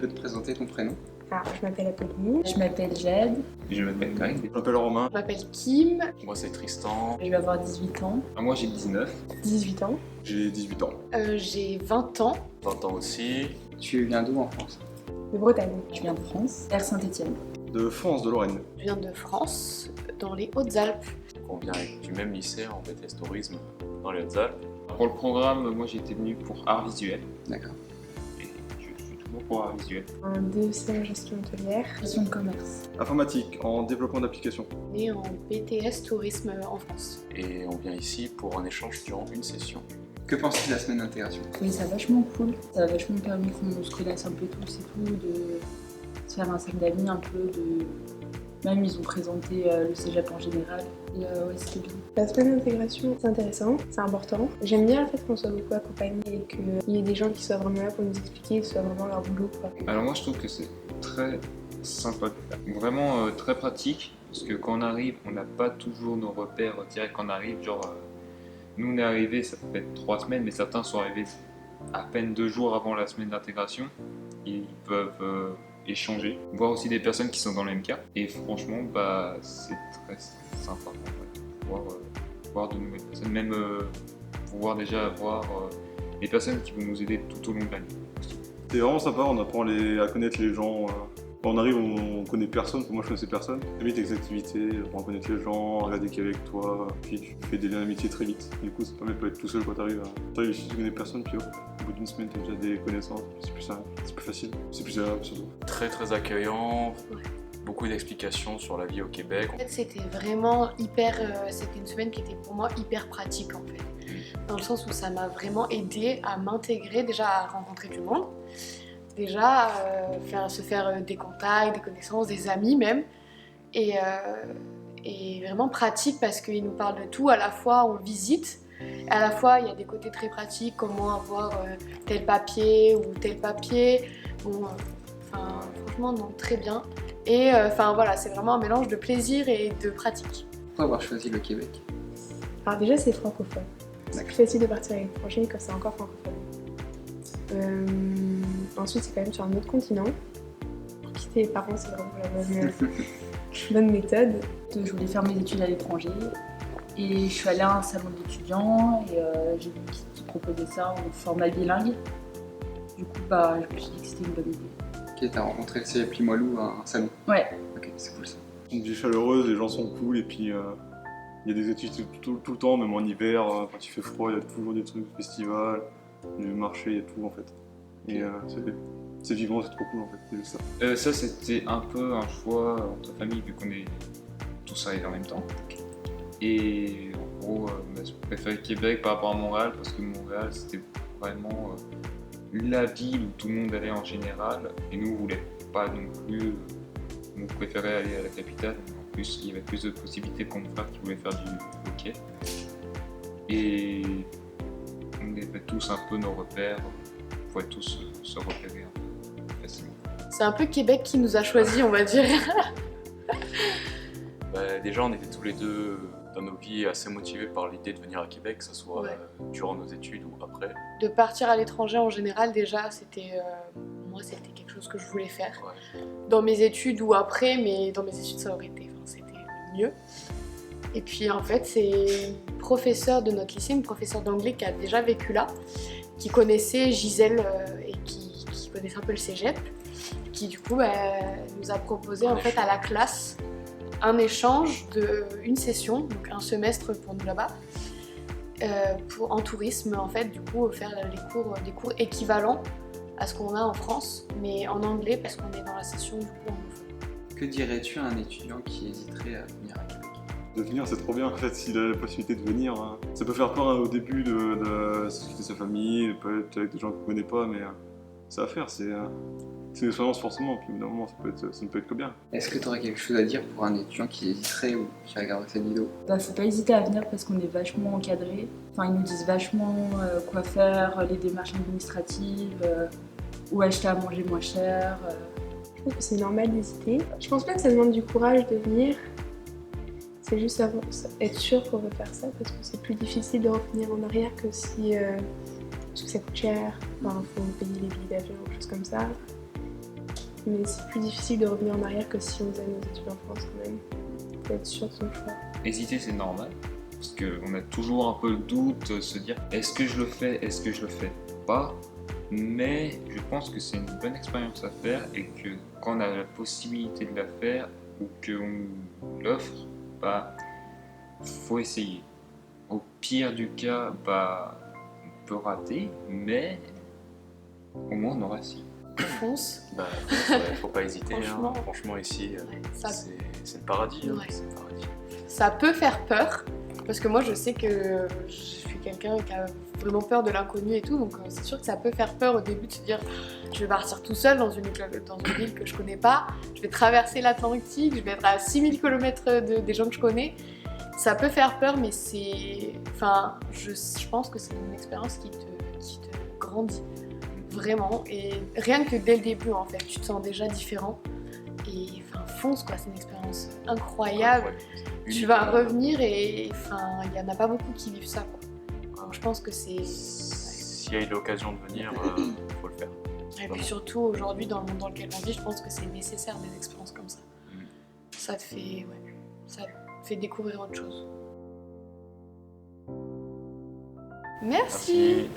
peux te présenter ton prénom? Alors, je m'appelle Apolline. Je m'appelle Jade. Je m'appelle Greg. Je m'appelle Romain. Je m'appelle Kim. Moi c'est Tristan. Je vais avoir 18 ans. Moi j'ai 19. 18 ans. J'ai 18 ans. J'ai 20 ans. 20 ans aussi. Tu viens d'où en France? De Bretagne. Je viens de France, vers Saint-Étienne. De France, de Lorraine. Je viens de France, dans les Hautes-Alpes. On vient du même lycée en BTS Tourisme dans les Hautes-Alpes. Pour le programme, moi j'étais venu pour art visuel. D'accord. Et je suis toujours pour art visuel. Un DEC en gestion hôtelière. Gestion de commerce. Informatique, en développement d'applications. Et en BTS Tourisme en France. Et on vient ici pour un échange durant une session. Que penses-tu de la semaine d'intégration? Oui, ça a vachement cool. Ça a vachement permis qu'on se connaisse un peu tous et tout, de se faire un cercle d'amis un peu, de... Même ils ont présenté le cégep en général. Et ouais, c'était bien. La semaine d'intégration, c'est intéressant, c'est important. J'aime bien le fait qu'on soit beaucoup accompagnés et qu'il y ait des gens qui soient vraiment là pour nous expliquer, que ce soit vraiment leur boulot, quoi. Alors moi je trouve que c'est très sympa, vraiment très pratique, parce que quand on arrive, on n'a pas toujours nos repères directs quand on arrive, nous on est arrivés, ça fait 3 semaines, mais certains sont arrivés à peine 2 jours avant la semaine d'intégration, ils peuvent échanger, voir aussi des personnes qui sont dans le même cas, et franchement c'est très sympa en fait, voir de nouvelles personnes, même pouvoir déjà voir les personnes qui vont nous aider tout au long de l'année. C'est vraiment sympa, on apprend à connaître les gens. Quand on arrive, on connaît personne, moi je connaissais personne. Limite des activités, apprendre à connaître les gens, regarder qui est avec toi, puis tu fais des liens d'amitié très vite. Du coup, ça permet de pas être tout seul quand t'arrives. T'arrives ici, tu connais personne, puis au bout d'une semaine, t'as déjà des connaissances, c'est plus facile, c'est plus agréable surtout. Très très accueillant. Beaucoup d'explications sur la vie au Québec. En fait, c'était vraiment c'était une semaine qui était pour moi hyper pratique en fait. Dans le sens où ça m'a vraiment aidé à m'intégrer, déjà à rencontrer du monde, déjà se faire des contacts, des connaissances, des amis même. Et vraiment pratique parce qu'il nous parle de tout, à la fois on visite, à la fois il y a des côtés très pratiques, comment avoir tel papier ou tel papier. Bon, franchement, non, très bien. Et voilà, c'est vraiment un mélange de plaisir et de pratique. Pourquoi avoir choisi le Québec? Alors déjà, c'est francophone. C'est plus facile de partir à l'étranger quand c'est encore francophone. Ensuite, c'est quand même sur un autre continent. Pour quitter les parents, c'est vraiment la bonne méthode. Je voulais faire mes études à l'étranger et je suis allée à un salon d'étudiants et j'ai vu qu'ils proposaient ça en format bilingue. Du coup, je me suis dit que c'était une bonne idée. Ok, t'as rencontré le cégep Limoilou à un salon? Ouais. Ok, c'est cool ça. Une vie chaleureuse, les gens sont cool, et puis il y a des activités tout le temps, même en hiver, quand il fait froid, il y a toujours des trucs, festivals, des marchés, il y a tout en fait. Et c'est vivant, c'est trop cool en fait, c'est juste ça. Ça c'était un peu un choix entre famille vu qu'on est tous arrivés en même temps. Et en gros, je préférais Québec par rapport à Montréal parce que Montréal c'était vraiment la ville où tout le monde allait en général et nous on voulait pas non plus, on préférait aller à la capitale. En plus il y avait plus de possibilités pour mon frère qui voulait faire du hockey. Et on avait tous un peu nos repères, on pouvait tous se repérer un peu facilement. C'est un peu Québec qui nous a choisis, on va dire. Déjà, on était tous les deux dans nos vies assez motivés par l'idée de venir à Québec, que ce soit durant nos études ou après. De partir à l'étranger en général, déjà, moi, c'était quelque chose que je voulais faire. Ouais. Dans mes études ou après, mais dans mes études, ça aurait été, c'était mieux. Et puis, en fait, c'est une professeure de notre lycée, une professeure d'anglais qui a déjà vécu là, qui connaissait Gisèle et qui connaissait un peu le cégep, qui, du coup, nous a proposé, en fait, à la classe, un échange d'une session, donc un semestre pour nous là-bas, en tourisme en fait, du coup faire des cours équivalents à ce qu'on a en France, mais en anglais parce qu'on est dans la session du coup anglophone. Que dirais-tu à un étudiant qui hésiterait à venir à Québec? De venir, c'est trop bien en fait, s'il a la possibilité de venir. Ça peut faire peur au début de quitter sa famille, de pas être avec des gens qu'on ne connaît pas, mais ça à faire, c'est une expérience forcément, puis évidemment ça ne peut être que bien. Est-ce que tu aurais quelque chose à dire pour un étudiant qui hésiterait ou qui regarderait cette vidéo? Faut pas hésiter à venir parce qu'on est vachement encadré. Enfin, ils nous disent vachement quoi faire, les démarches administratives, où acheter à manger moins cher. Je trouve que c'est normal d'hésiter. Je pense pas que ça demande du courage de venir. C'est juste être sûr qu'on veut faire ça parce que c'est plus difficile de revenir en arrière que si parce que ça coûte cher, faut payer les billets d'avion, choses comme ça. Mais c'est plus difficile de revenir en arrière que si on faisait nos études en France quand même. Faut être sûr de son choix. Hésiter, c'est normal, parce qu'on a toujours un peu le doute, se dire est-ce que je le fais, est-ce que je le fais pas. Mais je pense que c'est une bonne expérience à faire et que quand on a la possibilité de la faire ou qu'on l'offre, bah, faut essayer. Au pire du cas, bah, on peut rater, mais au moins on aura essayé. Fonce. Bah, faut pas hésiter. Franchement. Franchement, ici, Ouais, ça, c'est le paradis. Hein. Ouais. C'est le paradis. ça peut faire peur, parce que moi je sais que je suis quelqu'un qui a vraiment peur de l'inconnu et tout, donc c'est sûr que ça peut faire peur au début de se dire je vais partir tout seul dans une ville que je connais pas, je vais traverser l'Atlantique, je vais être à 6000 km des gens que je connais. Ça peut faire peur, mais c'est... Enfin, je pense que c'est une expérience qui te grandit, vraiment. Et rien que dès le début, en fait, tu te sens déjà différent. Et enfin, fonce, quoi, c'est une expérience incroyable. Tu vas revenir et enfin, il n'y en a pas beaucoup qui vivent ça, quoi. Donc je pense que c'est... S'il y a eu l'occasion de venir, faut le faire. Et puis surtout, aujourd'hui, dans le monde dans lequel on vit, je pense que c'est nécessaire des expériences comme ça. Ça te fait... Ouais, ça te fait découvrir autre chose. Merci. Merci.